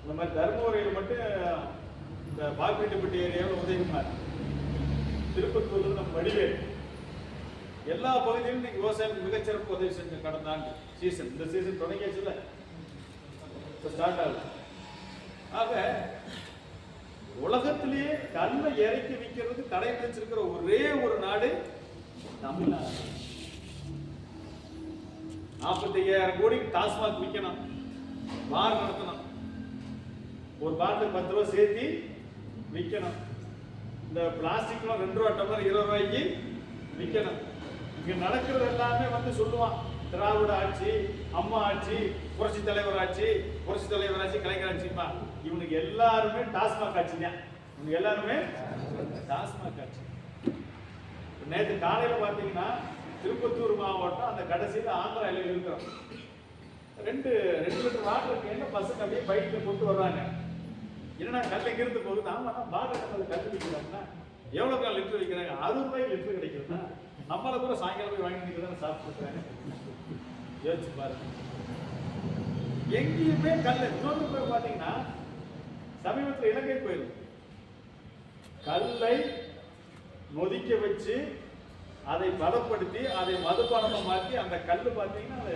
இந்த மாதிரி தருமபுரியில் மட்டும் இந்த பாப்பிரெட்டிப்பட்டி ஏரியாவில் உதயகுமார், திருப்பத்தூர்ல நம்ம வடிவேல், எல்லா பகுதியிலும் இன்னைக்கு விவசாயம் மிகச்சிறப்பு உதவி செஞ்ச கடந்த ஆண்டு சீசன். இந்த சீசன் தொடங்கியாச்சுல, இப்போ ஸ்டார்ட் ஆகுது. ஆக உலகத்திலேயே கல்லை இறக்கி விற்கிறதுக்கு தடை விதிச்சிருக்கிற ஒரே ஒரு நாடு தமிழ்நாடு. 45,000 கோடிக்கு டாஸ்மாக் விற்கணும், பார் நடத்தணும், ஒரு பாட்டில் 10 ரூபா சேர்த்தி விற்கணும். இந்த பிளாஸ்டிக்லாம் 2 ரூபா டம்ளர் 20 ரூபாய்க்கு விற்கணும். இங்க நடக்கிறது எல்லாமே வந்து சொல்லுவான், திராவிட ஆட்சி, அம்மா ஆட்சி, புரட்சி தலைவர் ஆட்சி, புரட்சி தலைவர் ஆட்சி, கலைஞர் ஆட்சிப்பா. இவனுக்கு எல்லாருமே டாஸ்மாக் ஆட்சி தான். இவங்க எல்லாருமே டாஸ்மாக் ஆட்சி. நேற்று காலையில பாத்தீங்கன்னா திருப்பத்தூர் மாவட்டம் அந்த கடைசியில் ஆந்திரா எல்லையில் இருக்கிறோம். 2 லிட்டர் வாட்டர் கேன்ல பசங்க அப்படியே பைக்ல கொண்டு வர்றாங்க. என்னன்னா கல்லை இருந்து போகுது. ஆமா பாட்டில் கல் விற்கிறாங்கன்னா எவ்வளவு லிட்டர் விற்கிறாங்க? 60 ரூபாய்க்கு லிட்டர் கிடைக்குதுன்னா நம்மள கூட சாயங்காலம் போய் வாங்கிட்டு தானே சாப்பிட்டுருக்காங்க. யோசிச்சு பாருங்க. எங்கேயுமே கல்ல. இன்னொன்று போய் பாத்தீங்கன்னா சமீபத்தில் இலங்கை போயிருக்கு, கல்லை நொதிக்க வச்சு அதை பதப்படுத்தி அதை மதுபானமா மாற்றி அந்த கல் பாத்தீங்கன்னா